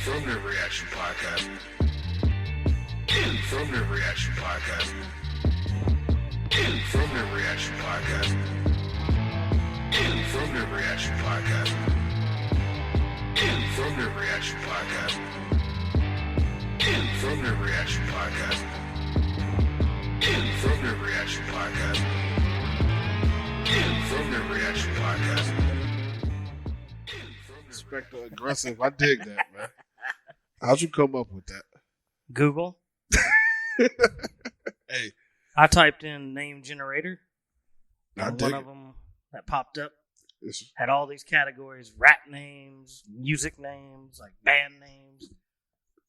Informative Reaction Podcast. Informative Reaction Podcast. Informative Reaction Podcast. Informative Reaction Podcast. Informative Reaction Podcast. Informative Reaction Podcast. Informative Reaction Podcast. Informative Reaction Podcast. Inspector Aggressive. I dig that, man. How'd you come up with that? Google. Hey. I typed in name generator. And one it. of them that popped up It's, had all these categories: rap names, music names, like band names.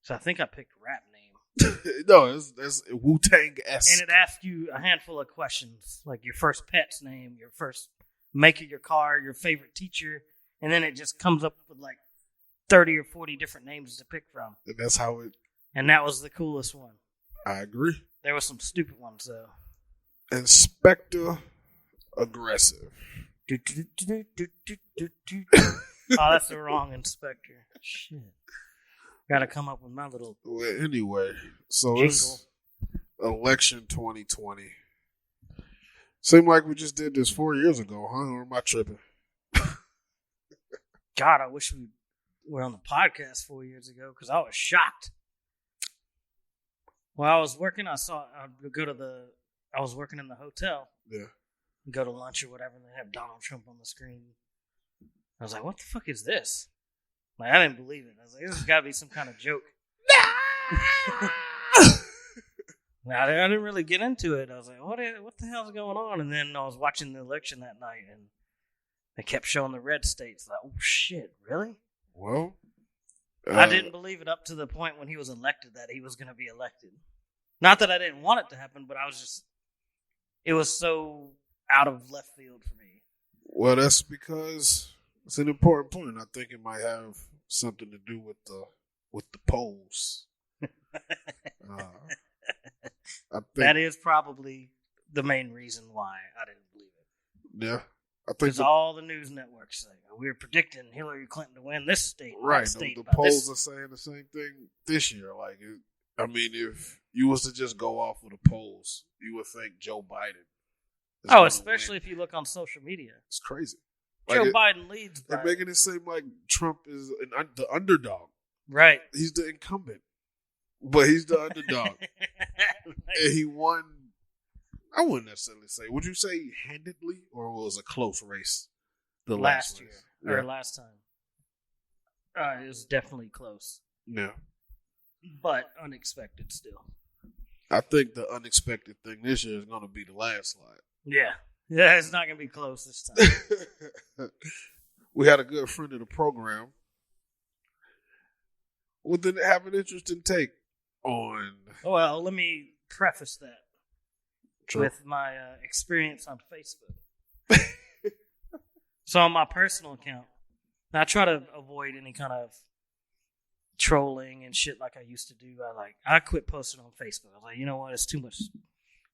So I think I picked rap name. no, it's Wu-Tang-esque. And it asks you a handful of questions, like your first pet's name, your first make of your car, your favorite teacher, and then it just comes up with like 30 or 40 different names to pick from. And that's how it... And that was the coolest one. I agree. There were some stupid ones, though. Inspector Aggressive. Oh, that's the wrong inspector. Shit. Gotta come up with my little Well, anyway, so jingle. it's election 2020. Seemed like we just did this 4 years ago, huh? Or am I tripping? God, I wish we were on the podcast 4 years ago because I was shocked. While I was working, I was working in the hotel. Yeah. Go to lunch or whatever, and they have Donald Trump on the screen. I was like, what the fuck is this? Like, I didn't believe it. I was like, this has got to be some kind of joke. Now, I didn't really get into it. I was like, what the hell's going on? And then I was watching the election that night, and they kept showing the red states. Like, oh, shit, really? Well, I didn't believe it up to the point when he was elected that he was going to be elected. Not that I didn't want it to happen, but it was so out of left field for me. Well, that's because it's an important point. I think it might have something to do with the polls. I think That is probably the main reason why I didn't believe it. Yeah, I think Because all the news networks say, we're predicting Hillary Clinton to win this state. right. That state The by polls this. are saying the same thing this year. Like, if you was to just go off of the polls, you would think Joe Biden. is Oh, gonna especially win. if you look on social media. It's crazy. Joe Biden leads. They're by- making it seem like Trump is the underdog. Right. He's the incumbent, but he's the underdog, and he won. I wouldn't necessarily say. Would you say handedly, or was it a close race? The last year. race? Or Yeah. last time. It was definitely close. Yeah. But unexpected still. I think the unexpected thing this year is going to be the landslide. Yeah. Yeah, it's not going to be close this time. We had a good friend of the program. Well, did it have an interesting take on Well, let me preface that Trump? with my experience on Facebook. So on my personal account, I try to avoid any kind of trolling and shit like I used to do. I quit posting on Facebook. I was like, you know what, it's too much.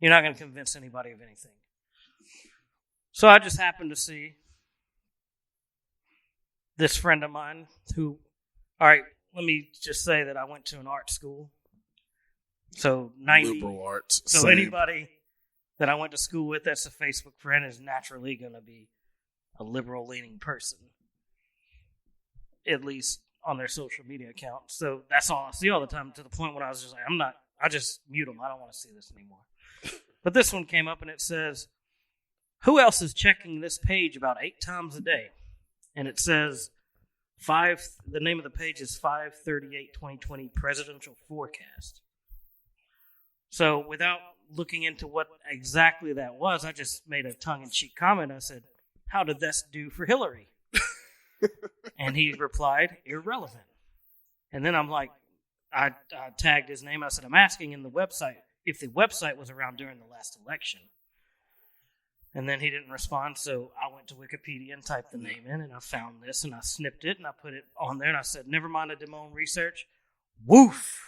You're not going to convince anybody of anything. So I just happened to see this friend of mine who, all right, let me just say that I went to an art school. So liberal arts? So Same. anybody that I went to school with that's a Facebook friend is naturally going to be a liberal-leaning person, at least on their social media account. So that's all I see all the time, to the point when I was just like, I just mute them. I don't want to see this anymore. But this one came up and it says, who else is checking this page about 8 times a day? And it says, the name of the page is 5/38/2020 Presidential Forecast. So without looking into what exactly that was, I just made a tongue-in-cheek comment. I said, how did this do for Hillary? And he replied, irrelevant. And then I'm like, I tagged his name. I said, I'm asking in the website if the website was around during the last election. And then he didn't respond, so I went to Wikipedia and typed the name in, and I found this, and I snipped it, and I put it on there, and I said, never mind the Damone research. Woof!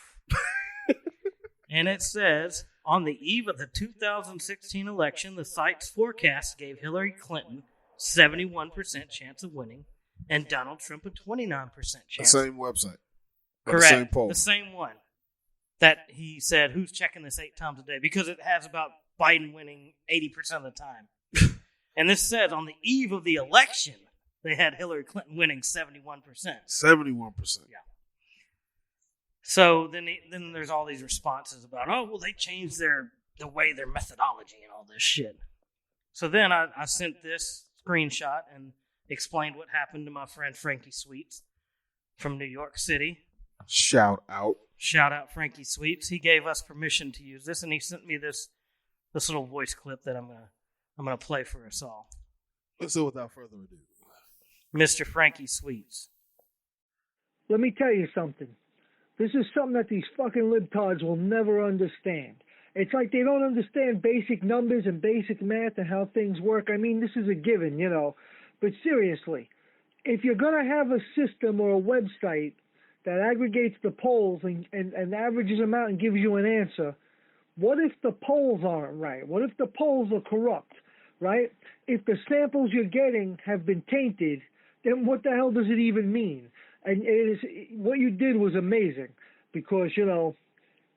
And it says, on the eve of the 2016 election, the site's forecast gave Hillary Clinton 71% chance of winning, and Donald Trump a 29% The chance. same website. Or the same Correct. poll. The same one that he said, who's checking this 8 times a day? Because it has about Biden winning 80% of the time. And this said on the eve of the election, they had Hillary Clinton winning 71%. 71%. Yeah. So then there's all these responses about, oh, well, they changed their methodology and all this shit. So then I sent this screenshot and explained what happened to my friend Frankie Sweets from New York City. Shout out. Shout out Frankie Sweets. He gave us permission to use this, and he sent me this little voice clip that I'm gonna play for us all. So without further ado, Mr. Frankie Sweets. Let me tell you something. This is something that these fucking libtards will never understand. It's like they don't understand basic numbers and basic math and how things work. I mean, this is a given, you know. But seriously, if you're going to have a system or a website that aggregates the polls and averages them out and gives you an answer, what if the polls aren't right? What if the polls are corrupt, right? If the samples you're getting have been tainted, then what the hell does it even mean? And what you did was amazing because, you know,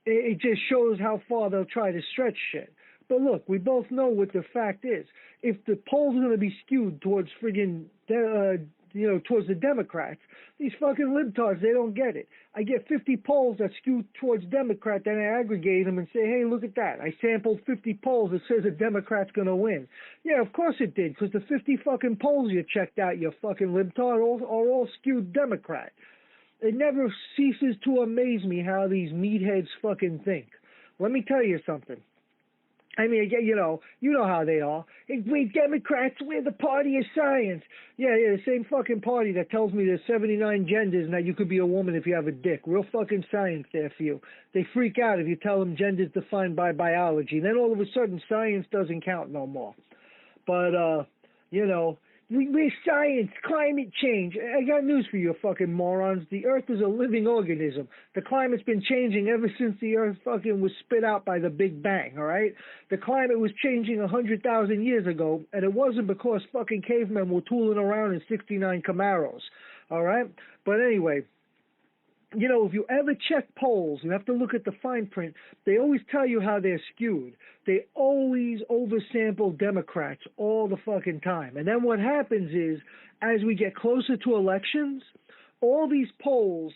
it just shows how far they'll try to stretch shit. But look, we both know what the fact is. If the polls are going to be skewed towards towards the Democrats, these fucking libtards, they don't get it. I get 50 polls that skew towards Democrat, then I aggregate them and say, hey, look at that. I sampled 50 polls that says a Democrat's going to win. Yeah, of course it did, because the 50 fucking polls you checked out, you fucking libtard, are all skewed Democrat. It never ceases to amaze me how these meatheads fucking think. Let me tell you something. I mean, you know how they are. We Democrats, we're the party of science. Yeah, the same fucking party that tells me there's 79 genders and that you could be a woman if you have a dick. Real fucking science there for you. They freak out if you tell them gender's defined by biology. Then all of a sudden, science doesn't count no more. But, we're science, climate change. I got news for you fucking morons. The Earth is a living organism. The climate's been changing ever since the Earth fucking was spit out by the Big Bang, all right? The climate was changing 100,000 years ago, and it wasn't because fucking cavemen were tooling around in 69 Camaros, all right? But anyway, you know, if you ever check polls, you have to look at the fine print. They always tell you how they're skewed. They always oversample Democrats all the fucking time. And then what happens is, as we get closer to elections, all these polls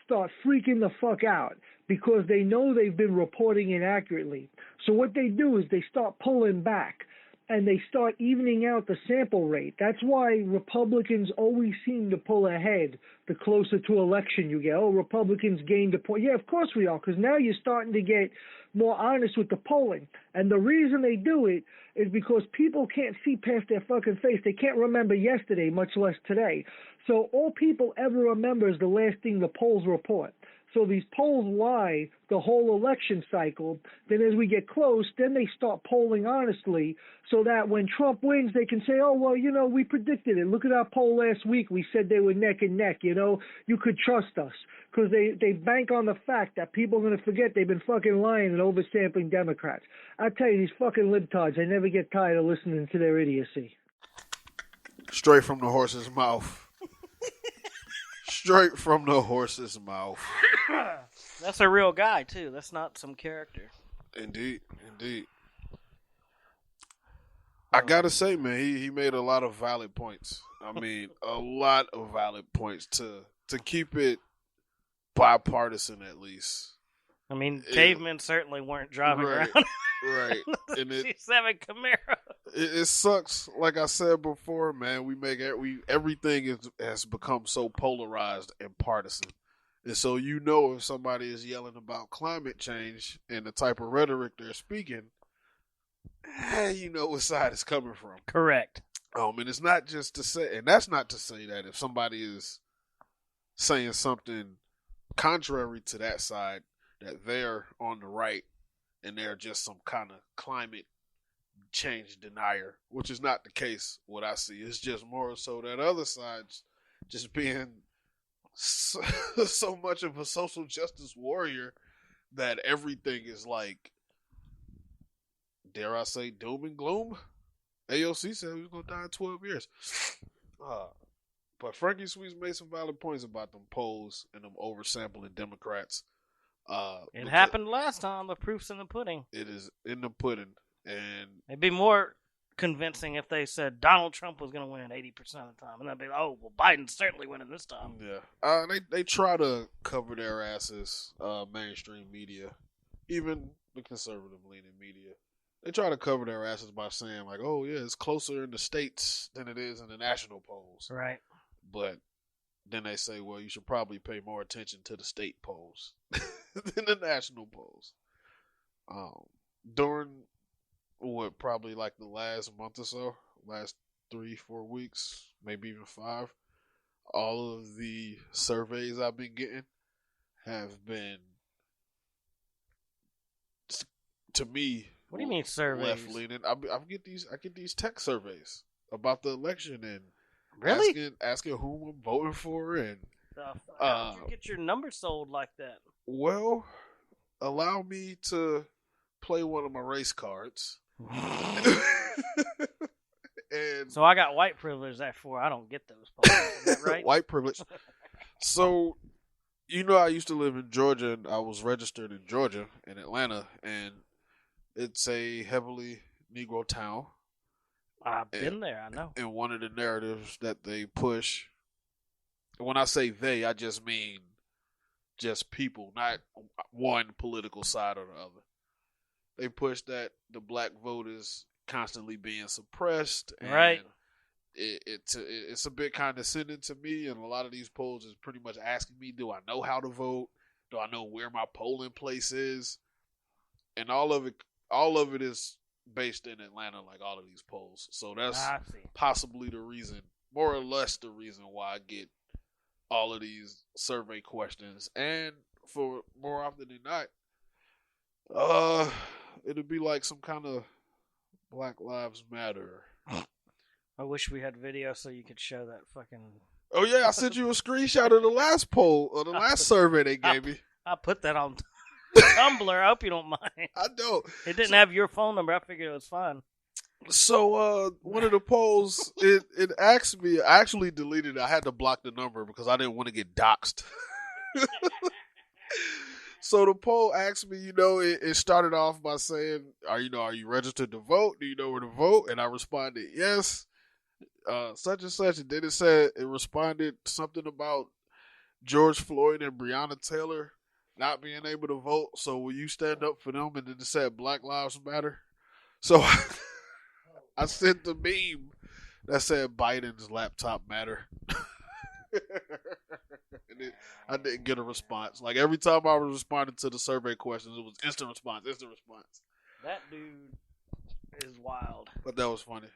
start freaking the fuck out because they know they've been reporting inaccurately. So what they do is they start pulling back. And they start evening out the sample rate. That's why Republicans always seem to pull ahead the closer to election you get. Oh, Republicans gained a point. Yeah, of course we are, because now you're starting to get more honest with the polling. And the reason they do it is because people can't see past their fucking face. They can't remember yesterday, much less today. So all people ever remember is the last thing the polls report. So these polls lie the whole election cycle. Then as we get close, then they start polling honestly so that when Trump wins, they can say, oh, well, you know, we predicted it. Look at our poll last week. We said they were neck and neck, you know. You could trust us. Because they bank on the fact that people are going to forget they've been fucking lying and oversampling Democrats. I tell you, these fucking libtards, they never get tired of listening to their idiocy. Straight from the horse's mouth. Straight from the horse's mouth. That's a real guy, too. That's not some character. Indeed. I gotta say, man, he made a lot of valid points. I mean, a lot of valid points to keep it bipartisan, at least. I mean, cavemen certainly weren't driving around. Right. And G7 Camaro. It sucks. Like I said before, man, everything has become so polarized and partisan. And so if somebody is yelling about climate change and the type of rhetoric they're speaking, you know what side it's coming from. Correct. And it's not just to say, and that's not to say that if somebody is saying something contrary to that side, that they're on the right and they're just some kind of climate change denier, which is not the case. What I see is just more so that other side's just being so much of a social justice warrior that everything is like, dare I say, doom and gloom. AOC said we was gonna die in 12 years. But Frankie Sweets made some valid points about them polls and them oversampling Democrats. It happened last time. The proof's in the pudding. It is in the pudding, and It'd be more convincing if they said Donald Trump was going to win 80% of the time, and I'd be like, oh, well, Biden's certainly winning this time. yeah, they try to cover their asses, mainstream media, even the conservative leaning media. They try to cover their asses by saying like, oh yeah, it's closer in the states than it is in the national polls, Right. but then they say, well, you should probably pay more attention to the state polls than the national polls. During probably like the last month or so, last 3-4 weeks, maybe even 5, all of the surveys I've been getting have been, to me, What do you mean surveys? left leaning. I get these tech surveys about the election and Really? asking who I'm voting for, and How did you get your number sold like that? well, allow me to play one of my race cards. And So I got white privilege, therefore I don't get those polls. Is that right? white privilege. So, I used to live in Georgia, and I was registered in Georgia, in Atlanta, and it's a heavily Negro town. I've been there, I know. And one of the narratives that they push, and when I say they, I just mean just people, not one political side or the other. They push that the black vote is constantly being suppressed. And right. It's a bit condescending to me, and a lot of these polls is pretty much asking me, do I know how to vote? Do I know where my polling place is? And all of it is based in Atlanta, like all of these polls. So that's possibly the reason, more or less the reason why I get all of these survey questions. And for more often than not, it'll be like some kind of Black Lives Matter. I wish we had video so you could show that fucking... Oh yeah, I sent you a screenshot of the last poll, or the last survey they gave me. I put that on Tumblr. I hope you don't mind. I don't. It didn't have your phone number. I figured it was fine. So one of the polls, it asked me. I actually deleted it. I had to block the number because I didn't want to get doxxed. So the poll asked me, it started off by saying, are you registered to vote? Do you know where to vote? And I responded, yes. Such and such. And then it responded something about George Floyd and Breonna Taylor not being able to vote. So will you stand up for them? And then it said Black Lives Matter. So I sent the meme that said Biden's laptop matter. And I didn't get a response. Like every time I was responding to the survey questions, it was instant response. That dude is wild. But that was funny.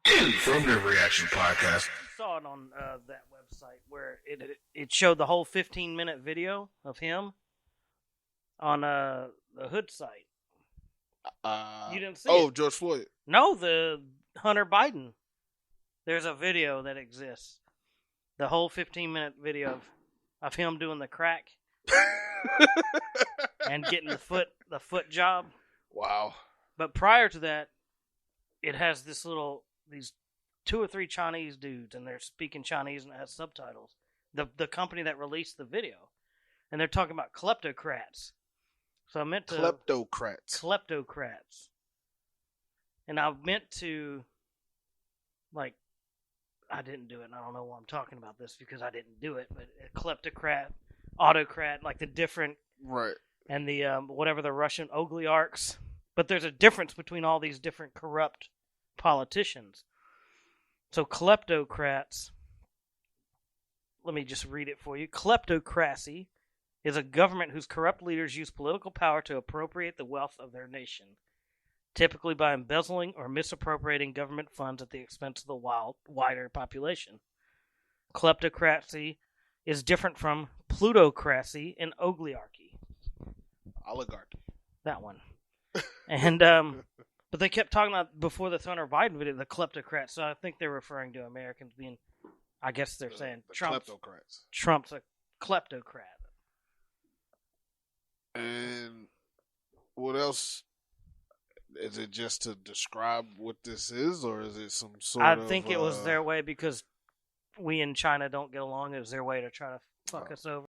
Affirmative Reaction Podcast. I saw it on that website where it showed the whole 15-minute video of him on the Hood site. You didn't see it? George Floyd. No, the Hunter Biden. There's a video that exists. The whole 15-minute video of him doing the crack and getting the foot job. Wow. But prior to that, it has these 2 or 3 Chinese dudes, and they're speaking Chinese, and it has subtitles. The company that released the video, and they're talking about kleptocrats. So I meant to kleptocrats, and I meant to, like, I didn't do it, and I don't know why I'm talking about this because I didn't do it. But a kleptocrat, autocrat, like the different, right, and the whatever the Russian oligarchs. But there's a difference between all these different corrupt politicians. So kleptocrats, let me just read it for you. Kleptocracy is a government whose corrupt leaders use political power to appropriate the wealth of their nation, typically by embezzling or misappropriating government funds at the expense of the wider population. Kleptocracy is different from plutocracy and oligarchy. Oligarchy. That one. And but they kept talking about, before the Hunter Biden video, the kleptocrats. So I think they're referring to Americans being, I guess they're saying Trump's a kleptocrat. And what else? Is it just to describe what this is, or is it some sort of... I think it was their way because we in China don't get along. It was their way to try to fuck us over.